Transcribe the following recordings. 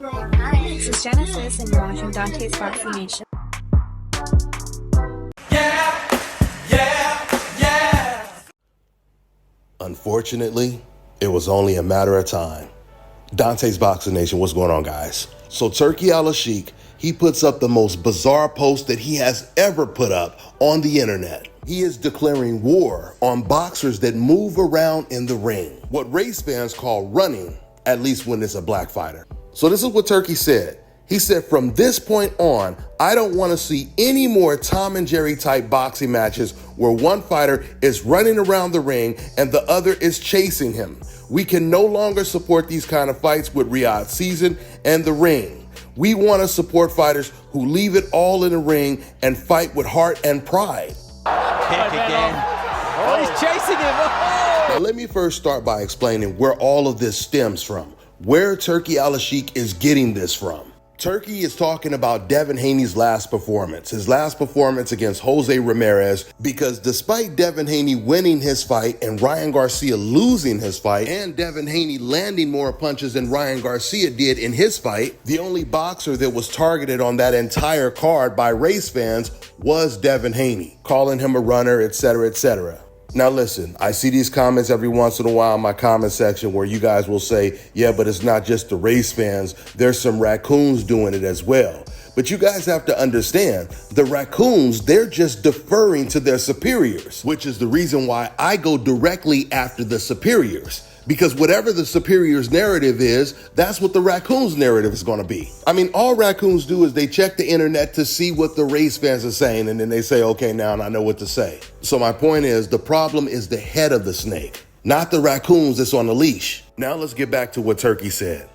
Hi, this is Genesis, and you're watching Dante's Boxing Nation. Unfortunately, it was only a matter of time. Dante's Boxing Nation, what's going on, guys? So Turki Al-Sheikh, he puts up the most bizarre post that he has ever put up on the internet. He is declaring war on boxers that move around in the ring, what race fans call running, at least when it's a black fighter. So this is what Turki said. He said, from this point on, I don't want to see any more Tom and Jerry type boxing matches where one fighter is running around the ring and the other is chasing him. We can no longer support these kind of fights with Riyadh season and the ring. We want to support fighters who leave it all in the ring and fight with heart and pride. Kick again. Oh, he's chasing him. Oh. Now, let me first start by explaining where all of this stems from, where Turki Al-Sheikh is getting this from. Turki is talking about Devin Haney's last performance, his last performance against Jose Ramirez, because despite Devin Haney winning his fight and Ryan Garcia losing his fight, and Devin Haney landing more punches than Ryan Garcia did in his fight, the only boxer that was targeted on that entire card by race fans was Devin Haney, calling him a runner, etc., etc. Now listen, I see these comments every once in a while in my comment section where you guys will say, yeah, but it's not just the race fans. There's some raccoons doing it as well. But you guys have to understand, the raccoons, they're just deferring to their superiors, which is the reason why I go directly after the superiors. Because whatever the superior's narrative is, that's what the raccoon's narrative is going to be. I mean, all raccoons do is they check the internet to see what the race fans are saying, and then they say, okay, now I know what to say. So my point is, the problem is the head of the snake, not the raccoons that's on the leash. Now let's get back to what Turki said.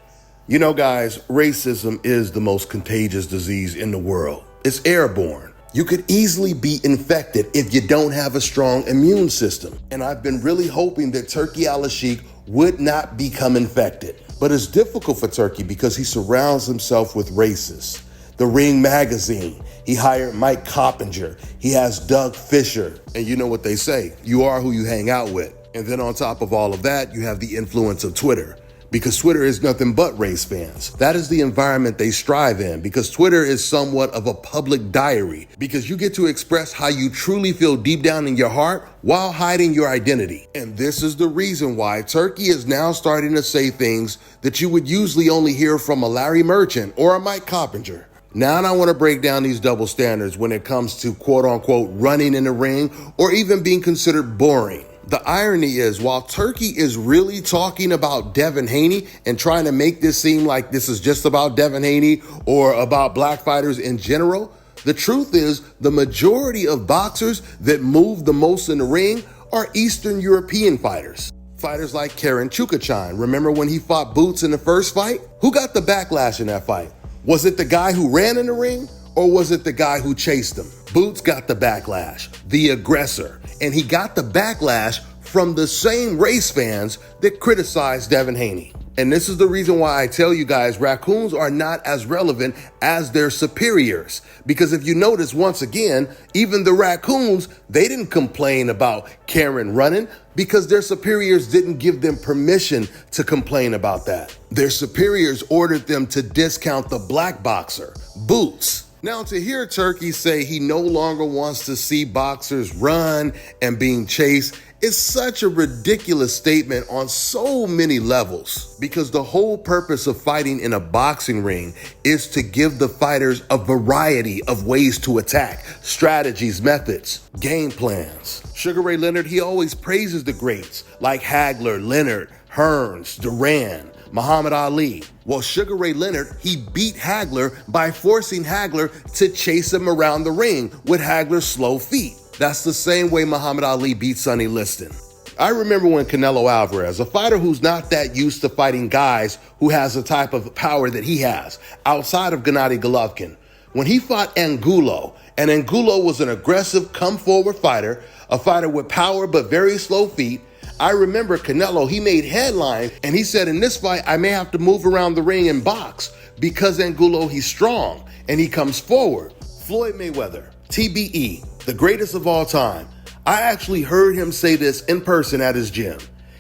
You know, guys, racism is the most contagious disease in the world. It's airborne. You could easily be infected if you don't have a strong immune system. And I've been really hoping that Turki Al-Sheikh would not become infected. But it's difficult for Turki because he surrounds himself with racists. The Ring magazine, he hired Mike Coppinger. He has Doug Fisher. And you know what they say, you are who you hang out with. And then on top of all of that, you have the influence of Twitter. Because Twitter is nothing but race fans. That is the environment they strive in, because Twitter is somewhat of a public diary, because you get to express how you truly feel deep down in your heart while hiding your identity. And this is the reason why Turki is now starting to say things that you would usually only hear from a Larry Merchant or a Mike Coppinger. Now I want to break down these double standards when it comes to quote unquote running in the ring or even being considered boring. The irony is, while Turki is really talking about Devin Haney and trying to make this seem like this is just about Devin Haney or about black fighters in general, the truth is the majority of boxers that move the most in the ring are Eastern European fighters. Fighters like Karen Chukachan. Remember when he fought Boots in the first fight? Who got the backlash in that fight? Was it the guy who ran in the ring or was it the guy who chased him? Boots got the backlash, the aggressor, and he got the backlash from the same race fans that criticized Devin Haney. And this is the reason why I tell you guys, raccoons are not as relevant as their superiors. Because if you notice, once again, even the raccoons, they didn't complain about Karen running because their superiors didn't give them permission to complain about that. Their superiors ordered them to discount the black boxer, Boots. Now, to hear Turki say he no longer wants to see boxers run and being chased is such a ridiculous statement on so many levels, because the whole purpose of fighting in a boxing ring is to give the fighters a variety of ways to attack, strategies, methods, game plans. Sugar Ray Leonard, he always praises the greats like Hagler, Leonard, Hearns, Duran, Muhammad Ali. Well, Sugar Ray Leonard, he beat Hagler by forcing Hagler to chase him around the ring with Hagler's slow feet. That's the same way Muhammad Ali beat Sonny Liston. I remember when Canelo Alvarez, a fighter who's not that used to fighting guys who has the type of power that he has, outside of Gennady Golovkin, when he fought Angulo, and Angulo was an aggressive, come-forward fighter, a fighter with power but very slow feet, I remember Canelo, he made headlines, and he said, in this fight, I may have to move around the ring and box because Angulo, he's strong, and he comes forward. Floyd Mayweather, TBE, the greatest of all time. I actually heard him say this in person at his gym.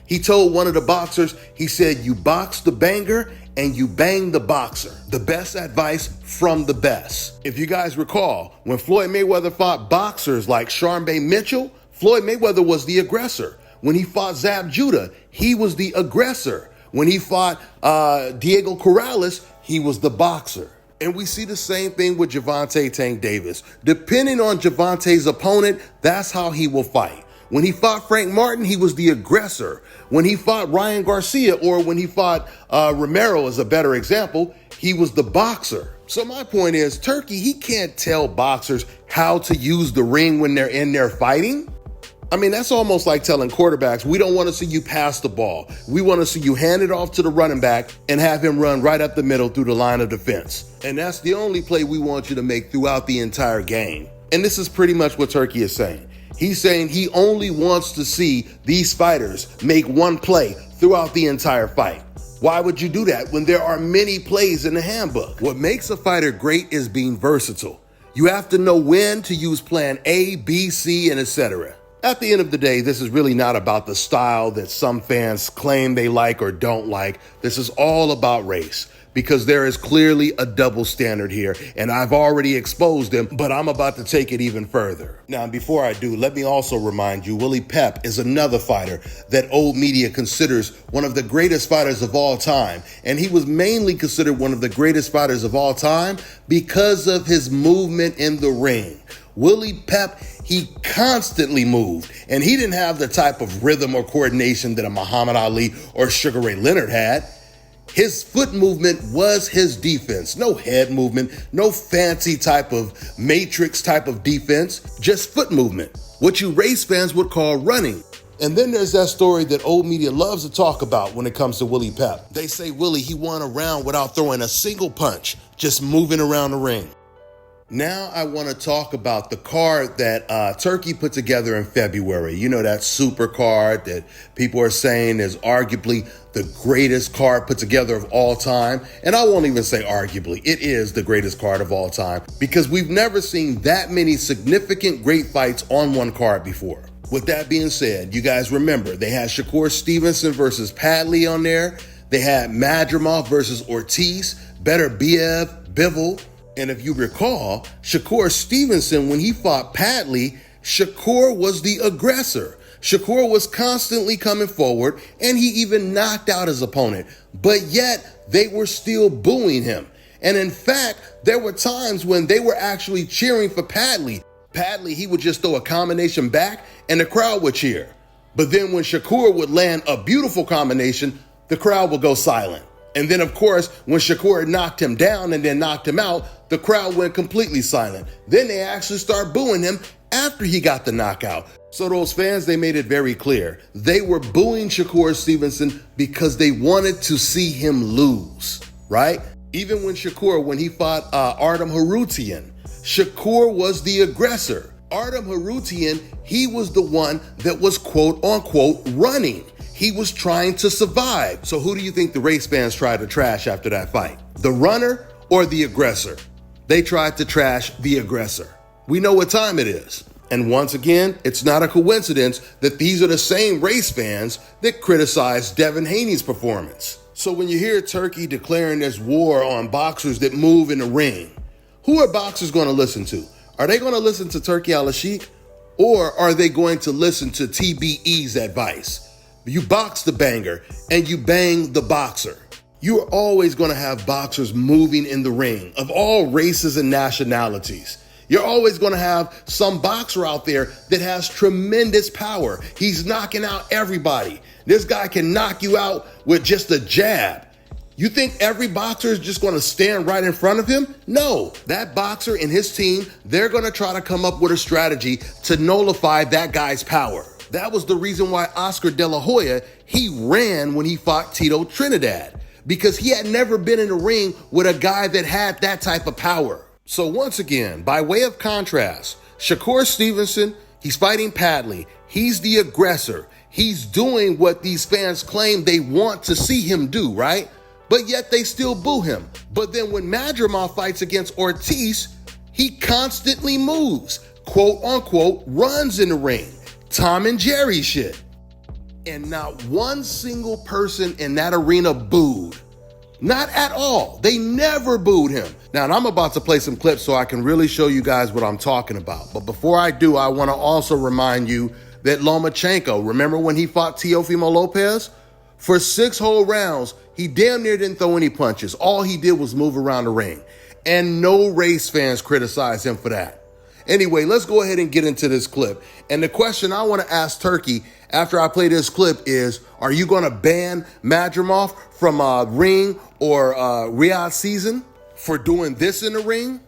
He told one of the boxers, he said, you box the banger and you bang the boxer. The best advice from the best. If you guys recall, when Floyd Mayweather fought boxers like Sharmba Mitchell, Floyd Mayweather was the aggressor. When he fought Zab Judah, he was the aggressor. When he fought Diego Corrales, he was the boxer. And we see the same thing with Gervonta Tank Davis. Depending on Gervonta's opponent, that's how he will fight. When he fought Frank Martin, he was the aggressor. When he fought Ryan Garcia, or when he fought Romero as a better example, he was the boxer. So my point is, Turki, he can't tell boxers how to use the ring when they're in there fighting. I mean, that's almost like telling quarterbacks, we don't want to see you pass the ball. We want to see you hand it off to the running back and have him run right up the middle through the line of defense. And that's the only play we want you to make throughout the entire game. And this is pretty much what Turki is saying. He's saying he only wants to see these fighters make one play throughout the entire fight. Why would you do that when there are many plays in the handbook? What makes a fighter great is being versatile. You have to know when to use plan A, B, C, and etc. At the end of the day, this is really not about the style that some fans claim they like or don't like. This is all about race, because there is clearly a double standard here, and I've already exposed them, but I'm about to take it even further. Now, before I do, let me also remind you, Willie Pep is another fighter that old media considers one of the greatest fighters of all time, and he was mainly considered one of the greatest fighters of all time because of his movement in the ring. Willie Pep, he constantly moved, and he didn't have the type of rhythm or coordination that a Muhammad Ali or Sugar Ray Leonard had. His foot movement was his defense. No head movement, no fancy type of matrix type of defense, just foot movement, what you race fans would call running. And then there's that story that old media loves to talk about when it comes to Willie Pep. They say Willie, he won a round without throwing a single punch, just moving around the ring. Now I want to talk about the card that Turki put together in February. You know, that super card that people are saying is arguably the greatest card put together of all time. And I won't even say arguably. It is the greatest card of all time, because we've never seen that many significant great fights on one card before. With that being said, you guys remember they had Shakur Stevenson versus Padley on there. They had Madrimov versus Ortiz, Beterbiev, Bivol. And if you recall, Shakur Stevenson, when he fought Padley, Shakur was the aggressor. Shakur was constantly coming forward, and he even knocked out his opponent. But yet, they were still booing him. And in fact, there were times when they were actually cheering for Padley. Padley, he would just throw a combination back, and the crowd would cheer. But then when Shakur would land a beautiful combination, the crowd would go silent. And then, of course, when Shakur knocked him down and then knocked him out, the crowd went completely silent. Then they actually start booing him after he got the knockout. So those fans, they made it very clear. They were booing Shakur Stevenson because they wanted to see him lose, right? Even when Shakur, when he fought Artem Harutian, Shakur was the aggressor. Artem Harutian, he was the one that was quote unquote running. He was trying to survive. So who do you think the race fans tried to trash after that fight? The runner or the aggressor? They tried to trash the aggressor. We know what time it is. And once again, it's not a coincidence that these are the same race fans that criticized Devin Haney's performance. So when you hear Turki declaring this war on boxers that move in the ring, who are boxers going to listen to? Are they going to listen to Turki Al-Sheikh, or are they going to listen to TBE's advice? You box the banger and you bang the boxer. You are always going to have boxers moving in the ring of all races and nationalities. You're always going to have some boxer out there that has tremendous power. He's knocking out everybody. This guy can knock you out with just a jab. You think every boxer is just going to stand right in front of him? No, that boxer and his team, they're going to try to come up with a strategy to nullify that guy's power. That was the reason why Oscar De La Hoya, he ran when he fought Tito Trinidad, because he had never been in a ring with a guy that had that type of power. So once again, by way of contrast, Shakur Stevenson, he's fighting Padley. He's the aggressor. He's doing what these fans claim they want to see him do, right? But yet they still boo him. But then when Madrimov fights against Ortiz, he constantly moves, quote unquote, runs in the ring. Tom and Jerry shit. and not one single person in that arena booed. Not at all. They never booed him. Now, I'm about to play some clips so I can really show you guys what I'm talking about. But before I do, I want to also remind you that Lomachenko, remember when he fought Teofimo Lopez? For 6 whole rounds, he damn near didn't throw any punches. All he did was move around the ring. And no race fans criticized him for that. Anyway, let's go ahead and get into this clip. And the question I want to ask Turki after I play this clip is, are you going to ban Madrimov from ring or Riyadh season for doing this in the ring?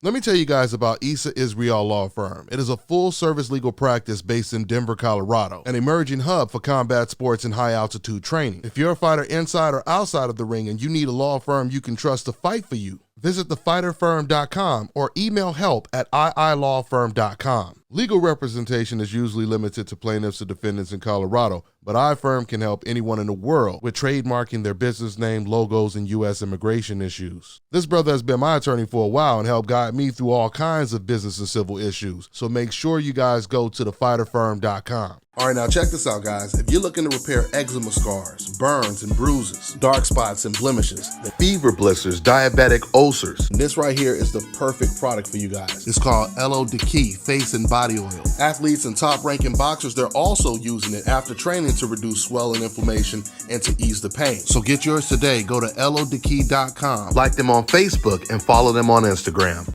Let me tell you guys about Issa Israel Law Firm. It is a full-service legal practice based in Denver, Colorado, an emerging hub for combat sports and high-altitude training. If you're a fighter inside or outside of the ring and you need a law firm you can trust to fight for you, visit thefighterfirm.com or email help@iilawfirm.com. Legal representation is usually limited to plaintiffs or defendants in Colorado, but iFirm can help anyone in the world with trademarking their business name, logos, and U.S. immigration issues. This brother has been my attorney for a while and helped guide me through all kinds of business and civil issues, so make sure you guys go to thefighterfirm.com. All right, now check this out, guys. If you're looking to repair eczema scars, burns and bruises, dark spots and blemishes, fever blisters, diabetic ulcers, this right here is the perfect product for you guys. It's called LO Deki Face and Body Oil. Athletes and top-ranking boxers, they're also using it after training to reduce swelling, inflammation, and to ease the pain. So get yours today. Go to lodeki.com, like them on Facebook, and follow them on Instagram.